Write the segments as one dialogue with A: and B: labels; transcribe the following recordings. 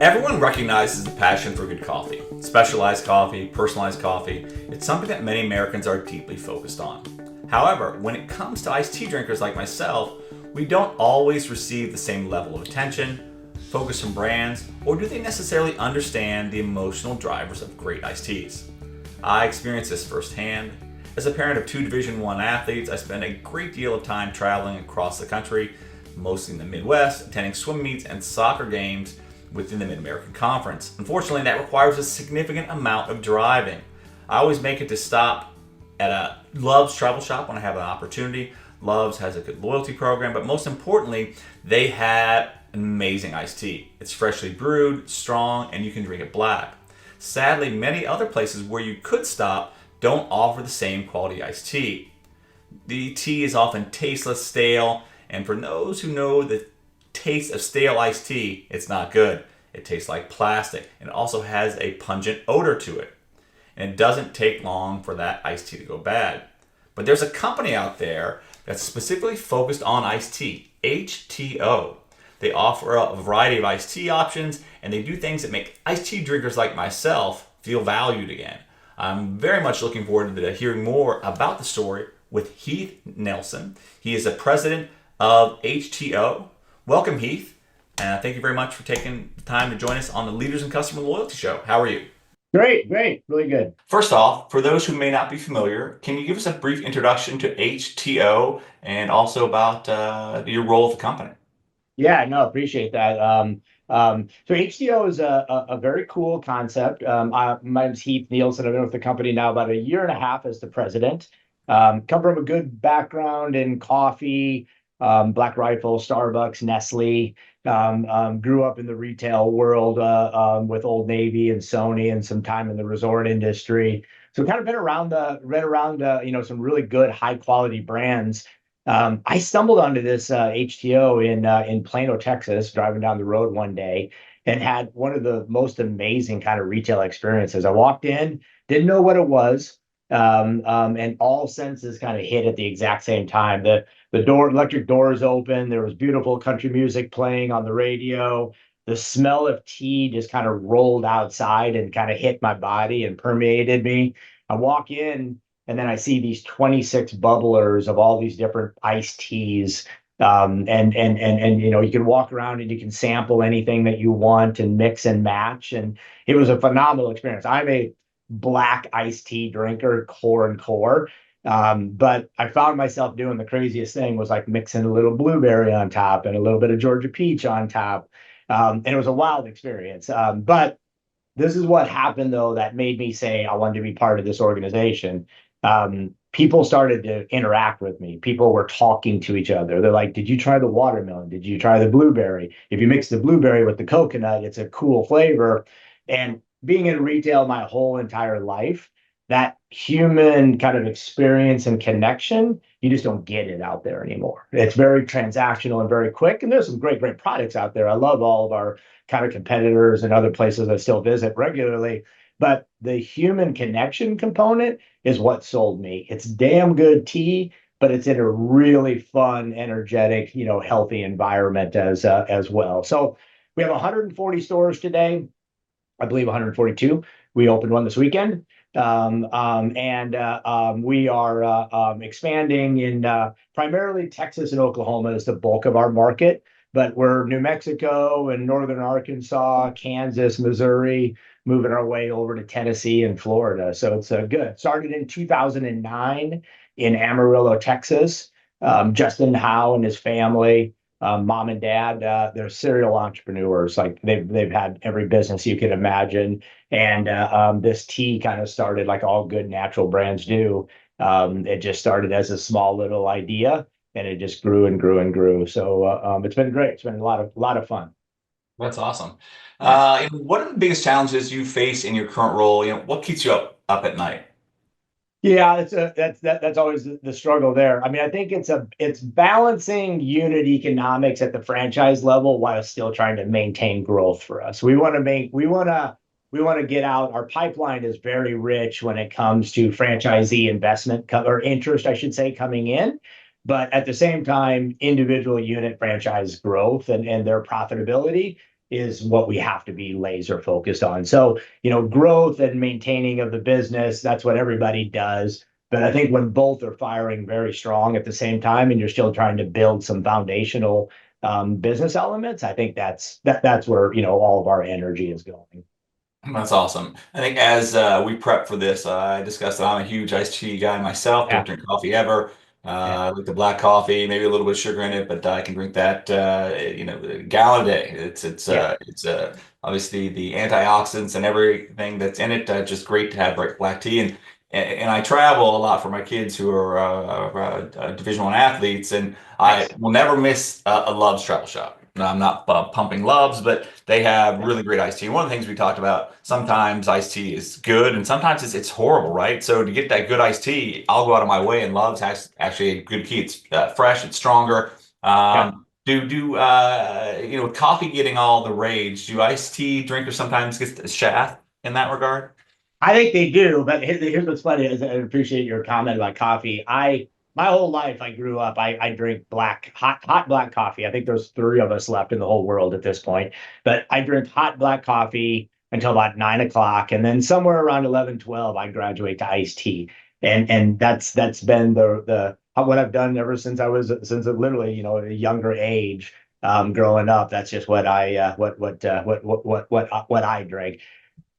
A: Everyone recognizes the passion for good coffee. Specialized coffee, personalized coffee, it's something that many Americans are deeply focused on. However, when it comes to iced tea drinkers like myself, we don't always receive the same level of attention, focus from brands, or do they necessarily understand the emotional drivers of great iced teas. I experienced this firsthand. As a parent of two Division I athletes, I spent a great deal of time traveling across the country, mostly in the Midwest, attending swim meets and soccer games within the Mid-American Conference. Unfortunately, that requires a significant amount of driving. I always make it to stop at a Love's Travel Shop when I have an opportunity. Love's has a good loyalty program, but most importantly, they have amazing iced tea. It's freshly brewed, strong, and you can drink it black. Sadly, many other places where you could stop don't offer the same quality iced tea. The tea is often tasteless, stale, and for those who know the taste of stale iced tea, it's not good. It tastes like plastic and also has a pungent odor to it. And it doesn't take long for that iced tea to go bad. But there's a company out there that's specifically focused on iced tea, HTeaO. They offer a variety of iced tea options, and they do things that make iced tea drinkers like myself feel valued again. I'm very much looking forward to hearing more about the story with Heath Nielsen. He is the president of HTeaO. Welcome, Heath, and thank you very much for taking the time to join us on the Leaders in Customer Loyalty Show. How are you?
B: Great, really good.
A: First off, for those who may not be familiar, can you give us a brief introduction to HTeaO and also about your role at the company?
B: Yeah, no, appreciate that. So HTeaO is a very cool concept. My name's Heath Nielsen. I've been with the company now about a year and a half as the president. Come from a good background in coffee, Black Rifle, Starbucks, Nestle. Grew up in the retail world with Old Navy and Sony, and some time in the resort industry. So kind of been around some really good high quality brands. I stumbled onto this HTeaO in Plano, Texas, driving down the road one day, and had one of the most amazing kind of retail experiences. I walked in, didn't know what it was, and all senses kind of hit at the exact same time. The electric doors open. There was beautiful country music playing on the radio. The smell of tea just kind of rolled outside and kind of hit my body and permeated me. I walk in, and then I see these 26 bubblers of all these different iced teas. And you can walk around and you can sample anything that you want and mix and match. And it was a phenomenal experience. I'm a black iced tea drinker, core and core. But I found myself doing the craziest thing was like mixing a little blueberry on top and a little bit of Georgia peach on top. And it was a wild experience. But this is what happened, though, that made me say I wanted to be part of this organization. People started to interact with me. People were talking to each other. They're like, did you try the watermelon? Did you try the blueberry? If you mix the blueberry with the coconut, it's a cool flavor. And being in retail my whole entire life, that human kind of experience and connection, you just don't get it out there anymore. It's very transactional and very quick. And there's some great products out there. I love all of our kind of competitors and other places I still visit regularly. But the human connection component is what sold me. It's damn good tea, but it's in a really fun, energetic, healthy environment as well. So we have 140 stores today. I believe 142. We opened one this weekend. We are expanding in primarily Texas and Oklahoma is the bulk of our market, but we're New Mexico and northern Arkansas, Kansas, Missouri, moving our way over to Tennessee and Florida. So it's good. Started in 2009 in Amarillo, Texas. Justin Howe and his family, mom and dad, they're serial entrepreneurs. Like they've had every business you could imagine. And this tea kind of started like all good natural brands do. It just started as a small little idea, and it just grew and grew and grew. So it's been great. It's been a lot of fun.
A: That's awesome. What are the biggest challenges you face in your current role? What keeps you up at night?
B: Yeah, that's always the struggle there. I mean, I think it's balancing unit economics at the franchise level while still trying to maintain growth for us. We want to get out. Our pipeline is very rich when it comes to franchisee investment or interest, I should say, coming in. But at the same time, individual unit franchise growth and their profitability is what we have to be laser focused on. So, growth and maintaining of the business, that's what everybody does. But I think when both are firing very strong at the same time, and you're still trying to build some foundational business elements, I think that's where all of our energy is going.
A: That's awesome. I think as we prep for this, I discussed that I'm a huge iced tea guy myself. Don't
B: Yeah,
A: drink coffee ever.
B: yeah,
A: I like the black coffee, maybe a little bit of sugar in it, but I can drink that, a gallon a day.
B: yeah,
A: Obviously the antioxidants and everything that's in it. Just great to have black tea, and I travel a lot for my kids who are Division I athletes, and I
B: nice.
A: will never miss a Love's Travel Shop. No, I'm not pumping Love's, but they have
B: Yeah,
A: really great iced tea. One of the things we talked about, sometimes iced tea is good and sometimes it's horrible, right? So to get that good iced tea, I'll go out of my way, and Love's has actually a good tea. It's fresh, it's stronger.
B: yeah.
A: With coffee getting all the rage, do iced tea drinkers sometimes get the shaft in that regard?
B: I think they do, but here's what's funny is I appreciate your comment about coffee. My whole life I grew up, I drink hot black coffee. I think there's three of us left in the whole world at this point. But I drink hot black coffee until about 9 o'clock. And then somewhere around 11, 12, I graduate to iced tea. And that's been the what I've done ever since literally, a younger age. Growing up, that's just what I drink.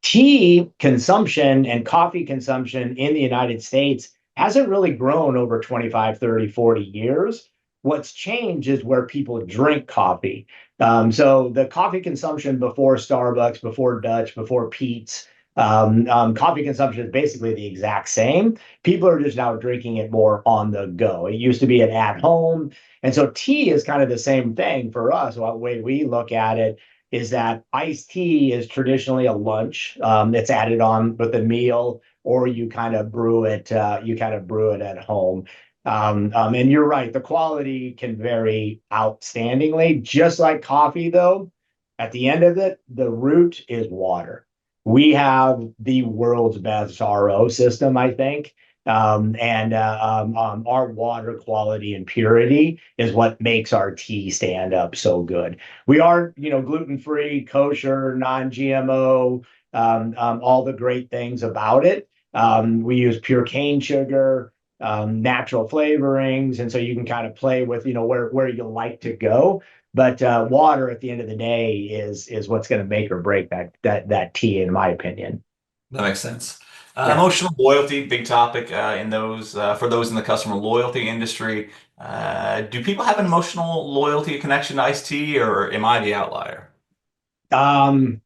B: Tea consumption and coffee consumption in the United States hasn't really grown over 25, 30, 40 years. What's changed is where people drink coffee. So the coffee consumption before Starbucks, before Dutch, before Pete's, coffee consumption is basically the exact same. People are just now drinking it more on the go. It used to be an at home. And so tea is kind of the same thing for us. The way we look at it is that iced tea is traditionally a lunch. It's added on with a meal, or you kind of brew it. You kind of brew it at home. And you're right, the quality can vary outstandingly. Just like coffee, though, at the end of it, the root is water. We have the world's best RO system, I think. And our water quality and purity is what makes our tea stand up so good. We are, gluten-free, kosher, non-GMO, all the great things about it. We use pure cane sugar, natural flavorings, and so you can kind of play with, where you like to go. But water, at the end of the day, is what's going to make or break that tea, in my opinion.
A: That makes sense.
B: Yeah.
A: Emotional loyalty, big topic in those for those in the customer loyalty industry. Do people have an emotional loyalty connection to iced tea, or am I the outlier?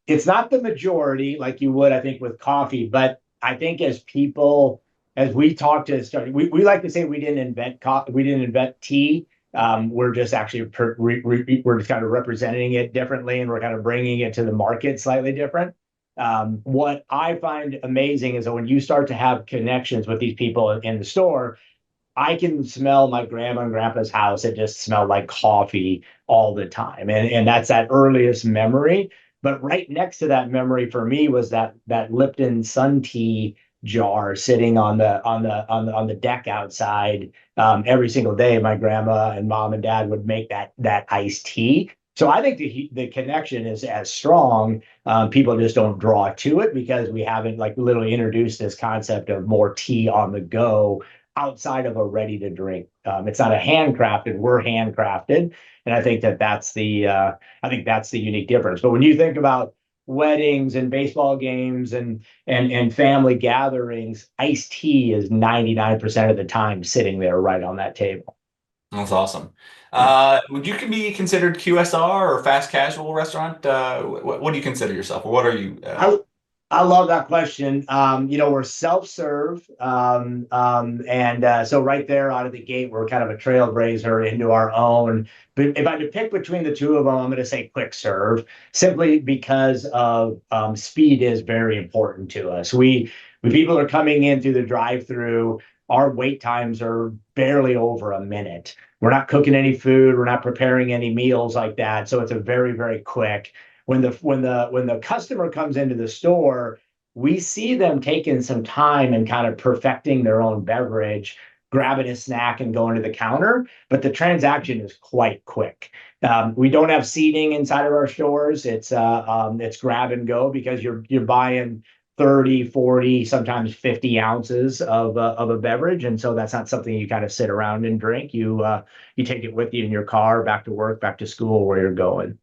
B: It's not the majority like you would, I think, with coffee, but I think as we talk to start, we like to say we didn't invent tea. We're just actually we're just kind of representing it differently, and we're kind of bringing it to the market slightly different. What I find amazing is that when you start to have connections with these people in the store, I can smell my grandma and grandpa's house. It just smelled like coffee all the time. And that's that earliest memory. But right next to that memory for me was that Lipton Sun Tea jar sitting on the deck outside. Every single day. My grandma and mom and dad would make that iced tea. So I think the connection is as strong. People just don't draw to it because we haven't like literally introduced this concept of more tea on the go outside of a ready to drink. It's not a handcrafted; we're handcrafted, and I think that's the unique difference. But when you think about weddings and baseball games and family gatherings, iced tea is 99% of the time sitting there right on that table.
A: That's awesome.
B: Yeah.
A: Would you be considered QSR or fast casual restaurant? What do you consider yourself, or what are you?
B: I I love that question. We're self-serve, and so right there out of the gate, we're kind of a trailblazer into our own. But if I had to pick between the two of them, I'm going to say quick serve, simply because of speed is very important to us. When people are coming in through the drive-through, our wait times are barely over a minute. We're not cooking any food, we're not preparing any meals like that, so it's a very, very quick when the customer comes into the store, we see them taking some time and kind of perfecting their own beverage. grabbing a snack and going to the counter, but the transaction is quite quick. We don't have seating inside of our stores. It's grab and go because you're buying 30, 40, sometimes 50 ounces of a beverage. And so that's not something you kind of sit around and drink. You take it with you in your car, back to work, back to school, where you're going.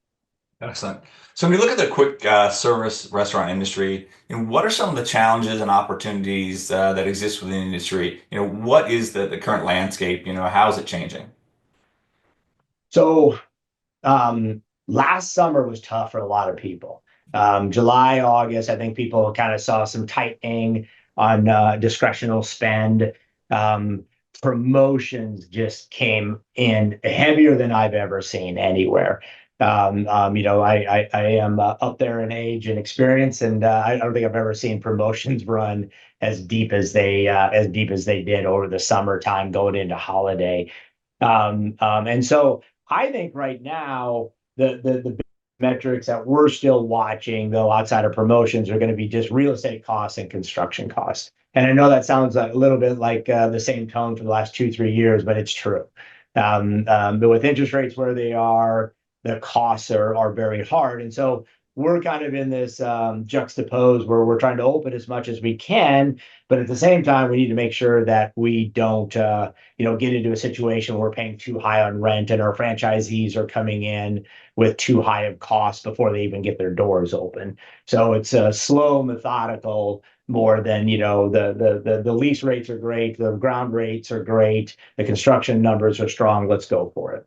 A: Excellent. So when you look at the quick service restaurant industry, what are some of the challenges and opportunities that exist within the industry? What is the current landscape? How is it changing?
B: So last summer was tough for a lot of people. July, August, I think people kind of saw some tightening on discretional spend. Um, Promotions just came in heavier than I've ever seen anywhere. I am up there in age and experience, and I don't think I've ever seen promotions run as deep as they did over the summertime going into holiday. And so I think right now the metrics that we're still watching, though, outside of promotions, are going to be just real estate costs and construction costs. And I know that sounds a little bit like the same tone for the last 2, 3 years, but it's true. But with interest rates where they are, the costs are very hard, and so we're kind of in this juxtapose where we're trying to open as much as we can, but at the same time, we need to make sure that we don't get into a situation where we're paying too high on rent and our franchisees are coming in with too high of costs before they even get their doors open. So it's a slow, methodical more than the lease rates are great, the ground rates are great, the construction numbers are strong. Let's go for it.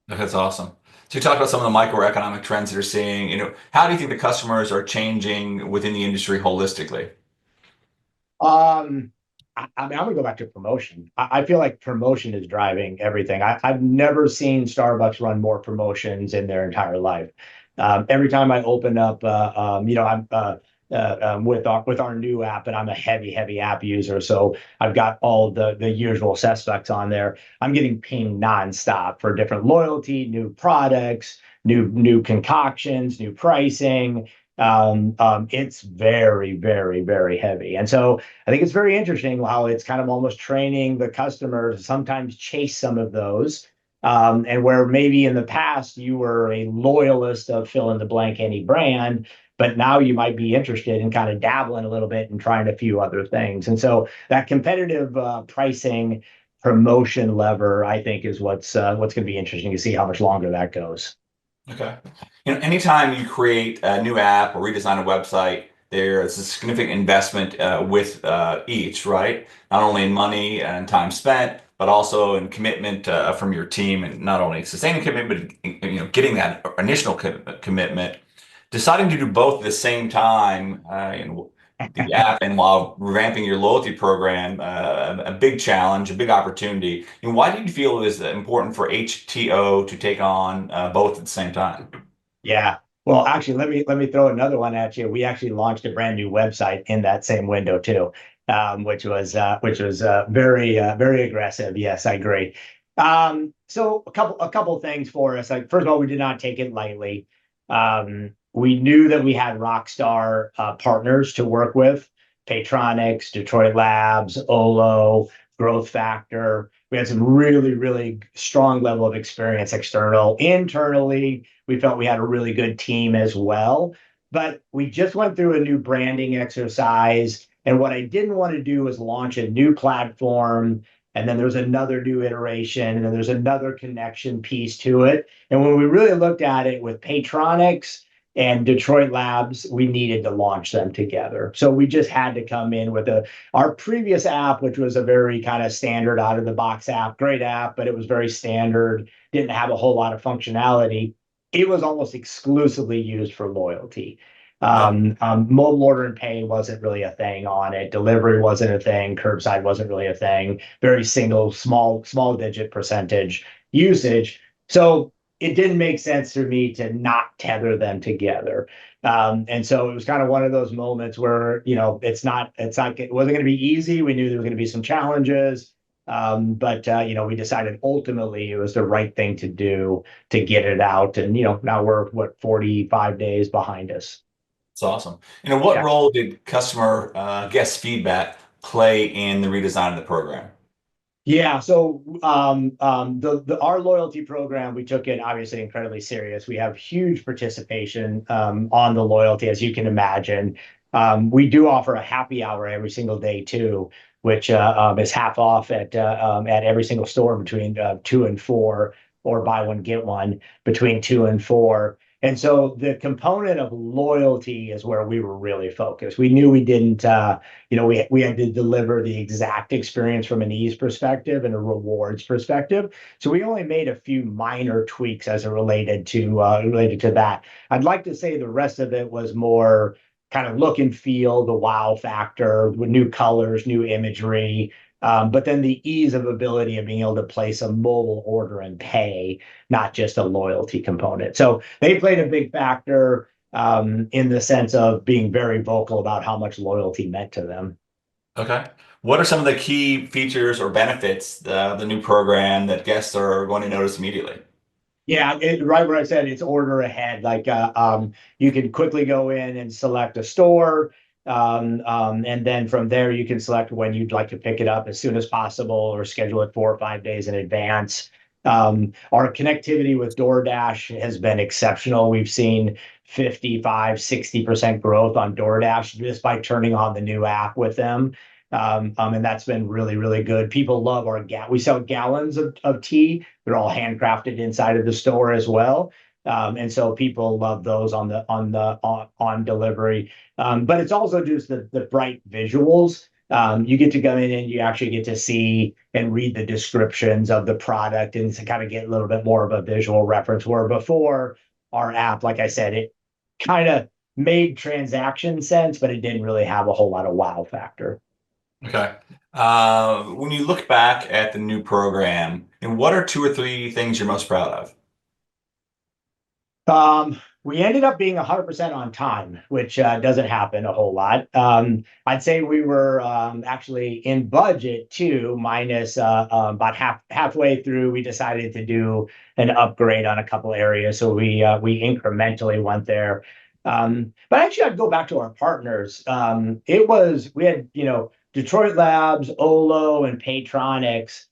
A: That's awesome. So you talked about some of the microeconomic trends that you're seeing. How do you think the customers are changing within the industry holistically?
B: Um, I mean, I'm gonna go back to promotion. I feel like promotion is driving everything. I've never seen Starbucks run more promotions in their entire life. Every time I open up, I'm with our new app, and I'm a heavy app user, so I've got all the usual suspects on there. I'm getting pinged nonstop for different loyalty, new products, new concoctions, new pricing. It's very heavy, and so I think it's very interesting how it's kind of almost training the customer to sometimes chase some of those. And where maybe in the past you were a loyalist of fill in the blank any brand, but now you might be interested in kind of dabbling a little bit and trying a few other things. And so that competitive pricing promotion lever, I think, is what's going to be interesting to see how much longer that goes.
A: Okay. Anytime you create a new app or redesign a website, there's a significant investment with each, right? Not only in money and time spent, but also in commitment from your team, and not only sustaining commitment, but getting that initial commitment. Deciding to do both at the same time, the app and while revamping your loyalty program, a big challenge, a big opportunity. And why do you feel it is important for HTeaO to take on both at the same time?
B: Yeah. Well, actually, let me throw another one at you. We actually launched a brand new website in that same window too, which was very aggressive. Yes, I agree. So a couple things for us. Like, first of all, we did not take it lightly. We knew that we had rock star partners to work with: Patronics, Detroit Labs, Olo, Growth Factor. We had some really strong level of experience external. Internally, we felt we had a really good team as well. But we just went through a new branding exercise. And what I didn't want to do was launch a new platform. And then there's another new iteration, and then there's another connection piece to it. And when we really looked at it with Patronics and Detroit Labs, we needed to launch them together. So we just had to come in with our previous app, which was a very kind of standard out of the box app, great app, but it was very standard, didn't have a whole lot of functionality. It was almost exclusively used for loyalty.
A: Yeah.
B: Mobile order and pay wasn't really a thing on it. Delivery wasn't a thing. Curbside wasn't really a thing. Very single, small digit percentage usage. So it didn't make sense for me to not tether them together. And so it was kind of one of those moments where, it wasn't going to be easy. We knew there were going to be some challenges. But we decided ultimately it was the right thing to do to get it out. And, now we're 45 days behind us.
A: It's awesome. What
B: Yeah.
A: role did customer guest feedback play in the redesign of the program?
B: Yeah, so the our loyalty program, we took it obviously incredibly serious. We have huge participation on the loyalty, as you can imagine. We do offer a happy hour every single day too, which is half off at every single store between 2 and 4, or buy one get one between 2 and 4. And so the component of loyalty is where we were really focused. We knew we didn't. We had to deliver the exact experience from an ease perspective and a rewards perspective. So we only made a few minor tweaks as it related to that. I'd like to say the rest of it was more kind of look and feel, the wow factor with new colors, new imagery. But then the ease of ability of being able to place a mobile order and pay, not just a loyalty component. So they played a big factor in the sense of being very vocal about how much loyalty meant to them.
A: Okay. What are some of the key features or benefits of the new program that guests are going to notice immediately?
B: Yeah, right where I said it's order ahead. You can quickly go in and select a store, and then from there you can select when you'd like to pick it up as soon as possible or schedule it 4 or 5 days in advance. Our connectivity with DoorDash has been exceptional. We've seen 55, 60% growth on DoorDash just by turning on the new app with them. And that's been really, really good. People love we sell gallons of tea. They're all handcrafted inside of the store as well. And so people love those on delivery. But it's also just the bright visuals. You get to go in and you actually get to see and read the descriptions of the product and to kind of get a little bit more of a visual reference. Where before our app, like I said, it kind of made transaction sense, but it didn't really have a whole lot of wow factor.
A: Okay. When you look back at the new program, and what are two or three things you're most proud of?
B: We ended up being 100% on time, which doesn't happen a whole lot. I'd say we were actually in budget too, minus about halfway through, we decided to do an upgrade on a couple areas, so we incrementally went there. But actually, I'd go back to our partners. We had Detroit Labs, Olo, and Paytronics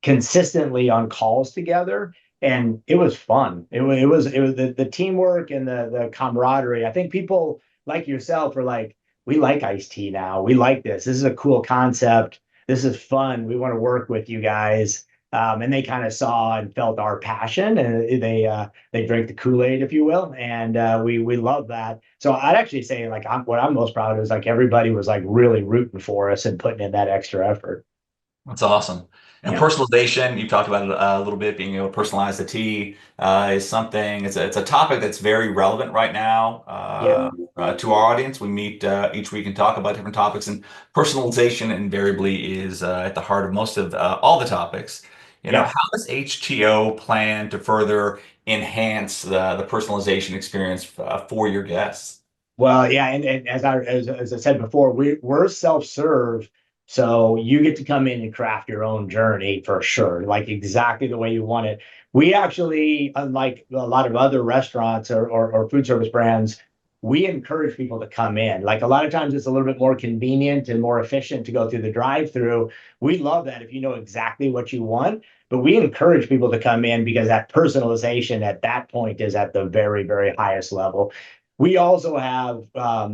B: consistently on calls together, and it was fun. It was the teamwork and the camaraderie. I think people like yourself are like, we like iced tea now. We like this. This is a cool concept. This is fun. We want to work with you guys. And they kind of saw and felt our passion, and they drank the Kool-Aid, if you will, and we love that. So I'd actually say like what I'm most proud of is like everybody was like really rooting for us and putting in that extra effort.
A: That's awesome. And
B: Yeah.
A: personalization, you talked about it a little bit, being able to personalize the tea is something, it's a topic that's very relevant right now
B: Yeah.
A: to our audience. We meet each week and talk about different topics, and personalization invariably is at the heart of most of all the topics.
B: Yeah.
A: How does HTO plan to further enhance the personalization experience for your guests?
B: Well, yeah, and as I said before, we're self-serve, so you get to come in and craft your own journey for sure, like exactly the way you want it. We actually, unlike a lot of other restaurants or food service brands, we encourage people to come in. Like a lot of times it's a little bit more convenient and more efficient to go through the drive-through. We love that if you know exactly what you want, but we encourage people to come in because that personalization at that point is at the very, very highest level. We also have a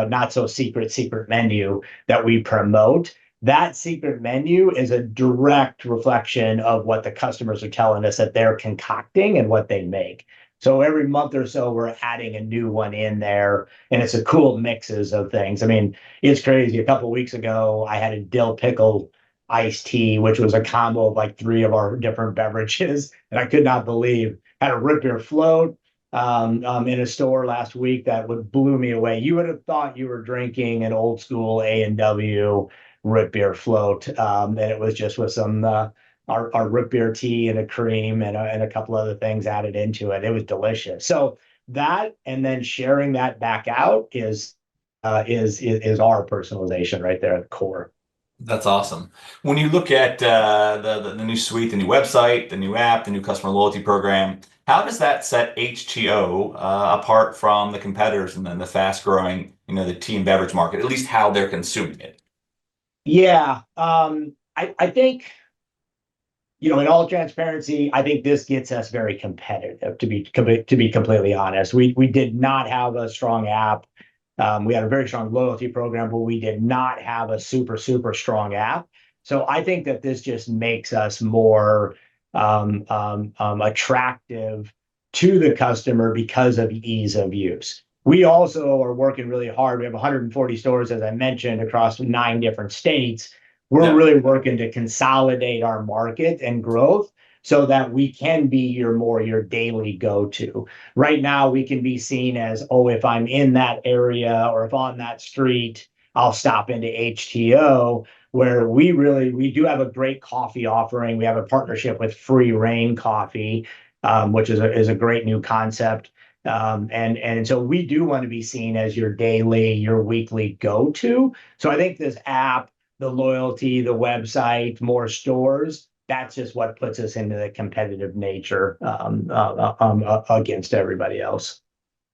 B: not so secret menu that we promote. That secret menu is a direct reflection of what the customers are telling us that they're concocting and what they make. So every month or so, we're adding a new one in there, and it's a cool mixes of things. I mean, it's crazy. A couple of weeks ago, I had a dill pickle iced tea, which was a combo of like three of our different beverages, and I could not believe. Had a root beer float, in a store last week that would blew me away. You would have thought you were drinking an old school A&W root beer float, and it was just with some our root beer tea and a cream and a couple other things added into it. It was delicious. So that and then sharing that back out is our personalization right there at the core.
A: That's awesome. When you look at the new suite, the new website, the new app, the new customer loyalty program, how does that set HTO apart from the competitors and then the fast growing, the tea and beverage market, at least how they're consuming it?
B: Yeah. I think, in all transparency, I think this gets us very competitive. To be completely honest, we did not have a strong app. We had a very strong loyalty program, but we did not have a super strong app. So I think that this just makes us more attractive to the customer because of ease of use. We also are working really hard. We have 140 stores, as I mentioned, across 9 different states. We're
A: Yeah.
B: really working to consolidate our market and growth so that we can be your daily go-to. Right now, we can be seen as, oh, if I'm in that area or if on that street, I'll stop into HTeaO, where we do have a great coffee offering. We have a partnership with Free Rain Coffee, which is a great new concept. And so we do want to be seen as your daily, your weekly go-to. So I think this app, the loyalty, the website, more stores, that's just what puts us into the competitive nature against everybody else.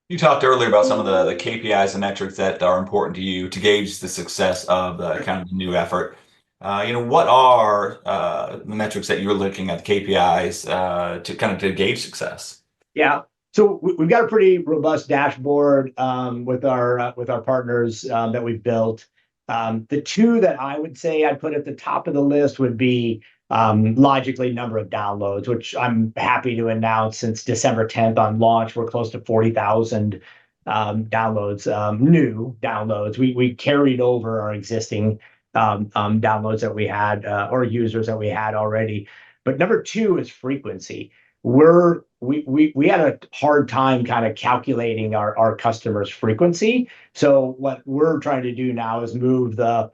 A: You talked earlier about some of the KPIs and metrics that are important to you to gauge the success of the kind of the new effort. What are the metrics that you're looking at, the KPIs, to kind of to gauge success?
B: Yeah. So we've got a pretty robust dashboard with our partners that we've built. The two that I would say I'd put at the top of the list would be logically number of downloads, which I'm happy to announce since December 10th on launch, we're close to 40,000 downloads, new downloads. We carried over our existing downloads that we had or users that we had already. But number two is frequency. We had a hard time kind of calculating our customers' frequency. So what we're trying to do now is move the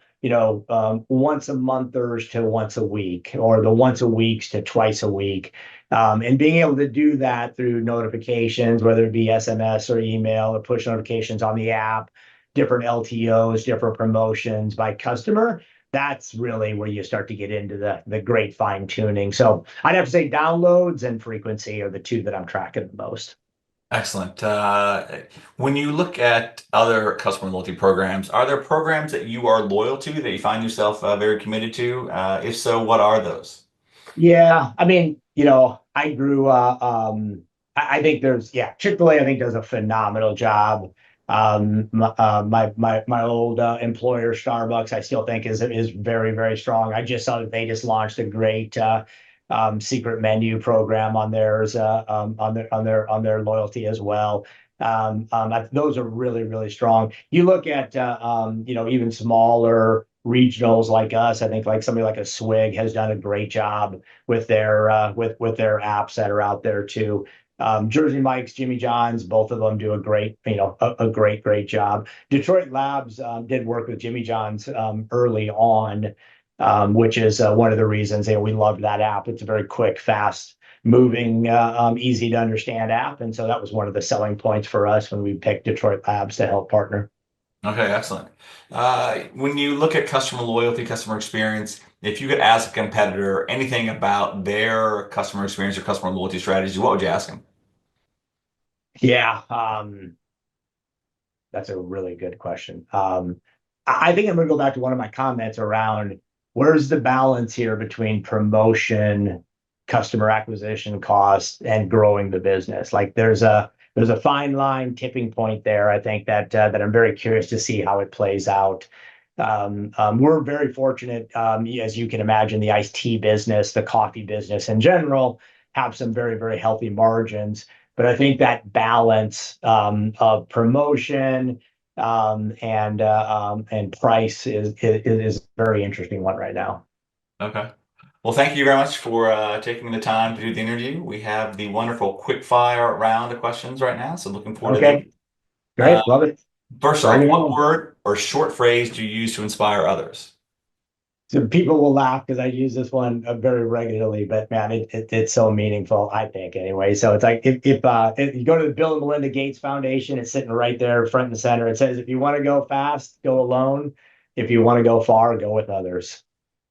B: once a monthers to once a week, or the once a weeks to twice a week. And being able to do that through notifications, whether it be SMS or email or push notifications on the app, different LTOs, different promotions by customer, that's really where you start to get into the great fine tuning. So I'd have to say downloads and frequency are the two that I'm tracking the most.
A: Excellent. When you look at other customer loyalty programs, are there programs that you are loyal to that you find yourself very committed to? If so, what are those?
B: Yeah, I mean, I grew I think Chick-fil-A I think does a phenomenal job. My old employer, Starbucks, I still think is very strong. I just saw that they just launched a great secret menu program on theirs on their loyalty as well. Those are really strong. You look at even smaller regionals like us. I think like somebody like a Swig has done a great job with their apps that are out there too. Jersey Mike's, Jimmy John's, both of them do a great job. Detroit Labs did work with Jimmy John's early on, which is one of the reasons we loved that app. It's a very quick, fast moving, easy to understand app, and so that was one of the selling points for us when we picked Detroit Labs to help partner.
A: Okay, excellent. When you look at customer loyalty, customer experience, if you could ask a competitor anything about their customer experience or customer loyalty strategy, what would you ask them?
B: Yeah, that's a really good question. I think I'm going to go back to one of my comments around where's the balance here between promotion, customer acquisition costs, and growing the business. Like there's a fine line tipping point there. I think that I'm very curious to see how it plays out. We're very fortunate, as you can imagine, the iced tea business, the coffee business in general, have some very healthy margins. But I think that balance of promotion and price is a very interesting one right now.
A: Okay. Well, thank you very much for taking the time to do the interview. We have the wonderful quick fire round of questions right now, so looking forward to these.
B: Okay,
A: Uh,
B: great, love it.
A: First
B: Bring
A: off,
B: it
A: what
B: on.
A: word or short phrase do you use to inspire others?
B: So people will laugh because I use this one very regularly, but man, it's so meaningful, I think, anyway. So it's like if you go to the Bill and Melinda Gates Foundation, it's sitting right there, front and center. It says, if you want to go fast, go alone. If you want to go far, go with others.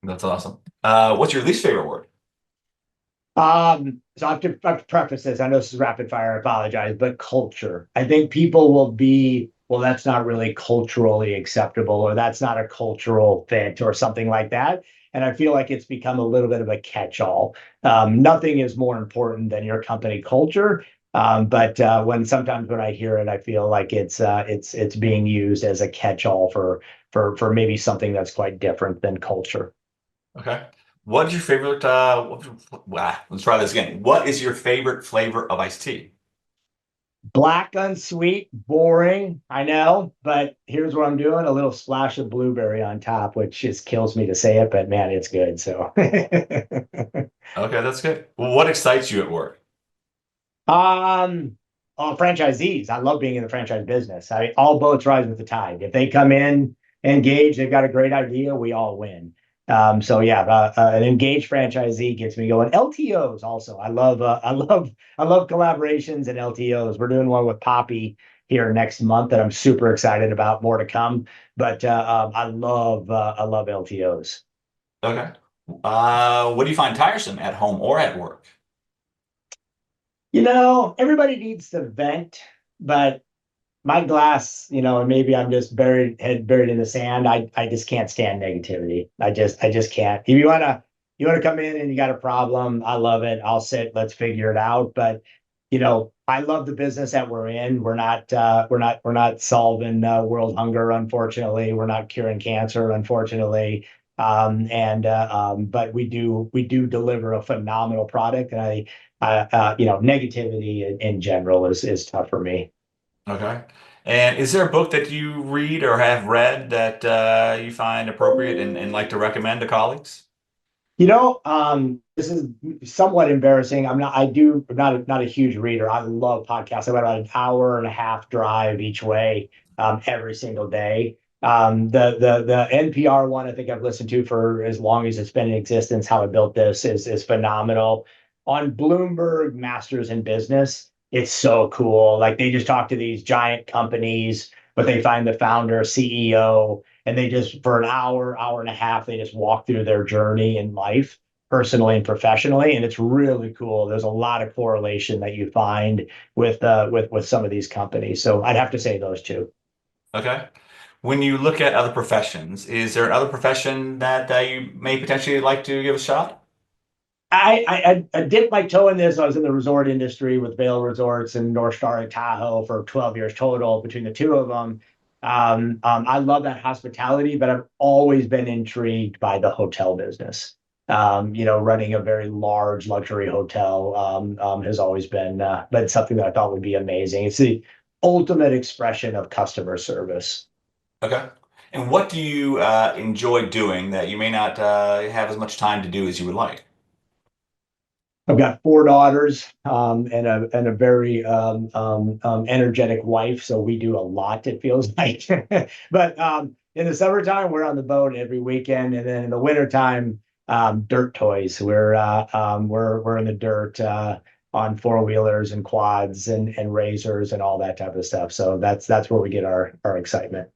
A: That's awesome. What's your least favorite word?
B: So I have to preface this. I know this is rapid fire. I apologize, but culture. I think people will be well, that's not really culturally acceptable, or that's not a cultural fit, or something like that. And I feel like it's become a little bit of a catch-all. Nothing is more important than your company culture. But when sometimes when I hear it, I feel like it's being used as a catch-all for maybe something that's quite different than culture.
A: Okay. What is your favorite, let's try this again. What is your favorite flavor of iced tea?
B: Black, unsweet, boring, I know, but here's what I'm doing: a little splash of blueberry on top, which just kills me to say it, but man, it's good. So
A: Okay, that's good. Well, what excites you at work?
B: Um, franchisees. I love being in the franchise business. All boats rise with the tide. If they come in engaged, they've got a great idea, we all win. So yeah, an engaged franchisee gets me going. LTOs also. I love collaborations and LTOs. We're doing one with Poppy here next month that I'm super excited about. More to come, but I love LTOs.
A: Okay. What do you find tiresome at home or at work?
B: Everybody needs to vent, but my glass, and maybe I'm just buried in the sand. I just can't stand negativity. I just can't. If you wanna come in and you got a problem, I love it. I'll sit, let's figure it out. But I love the business that we're in. We're not solving world hunger, unfortunately. We're not curing cancer, unfortunately. But we do deliver a phenomenal product, and negativity in general is tough for me.
A: Okay. And is there a book that you read or have read that you find appropriate and like to recommend to colleagues?
B: This is somewhat embarrassing. I'm not a huge reader. I love podcasts. I have about an hour and a half drive each way, every single day. The NPR one I think I've listened to for as long as it's been in existence. How I Built This is phenomenal. On Bloomberg Masters in Business, it's so cool. Like, they just talk to these giant companies, but they find the founder, CEO, and they just, for an hour and a half, they just walk through their journey in life, personally and professionally, and it's really cool. There's a lot of correlation that you find with some of these companies. So I'd have to say those two.
A: Okay. When you look at other professions, is there another profession that you may potentially like to give a shot?
B: I dipped my toe in this. I was in the resort industry with Vail Resorts and North Star and Tahoe for 12 years total between the two of them. I love that hospitality, but I've always been intrigued by the hotel business. Running a very large luxury hotel has always been something that I thought would be amazing. It's the ultimate expression of customer service.
A: Okay. And what do you enjoy doing that you may not have as much time to do as you would like?
B: I've got four daughters, and a very energetic wife, so we do a lot, it feels like. But in the summertime, we're on the boat every weekend, and then in the wintertime, dirt toys. We're in the dirt, on four-wheelers and quads and razors and all that type of stuff. So that's where we get our excitement.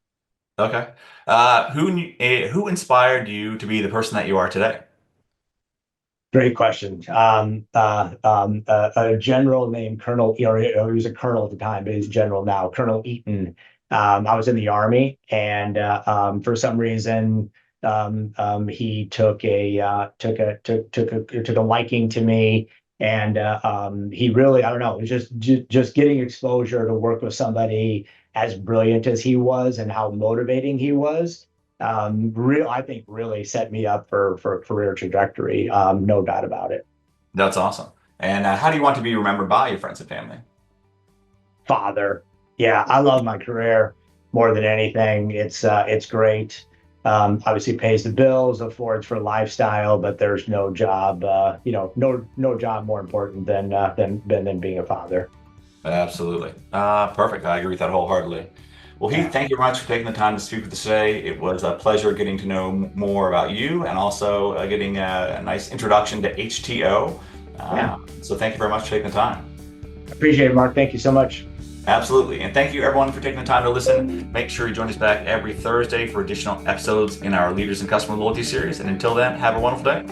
A: Okay. Who inspired you to be the person that you are today?
B: Great question. A general named Colonel, he was a colonel at the time, but he's a general now, Colonel Eaton. I was in the Army, and for some reason, he took a liking to me, and he really, I don't know, it was just getting exposure to work with somebody as brilliant as he was and how motivating he was. I think really set me up for a career trajectory. No doubt about it.
A: That's awesome. And how do you want to be remembered by your friends and family?
B: Father. Yeah, I love my career more than anything. It's great. Obviously pays the bills, affords for lifestyle, but there's no job, no job more important than being a father.
A: Absolutely. Perfect. I agree with that wholeheartedly. Well, Heath,
B: Yeah.
A: thank you very much for taking the time to speak with us today. It was a pleasure getting to know more about you and also getting a nice introduction to HTeaO.
B: Yeah.
A: So thank you very much for taking the time.
B: Appreciate it, Mark. Thank you so much.
A: Absolutely. And thank you everyone for taking the time to listen. Make sure you join us back every Thursday for additional episodes in our Leaders and Customer Loyalty series. And until then, have a wonderful day.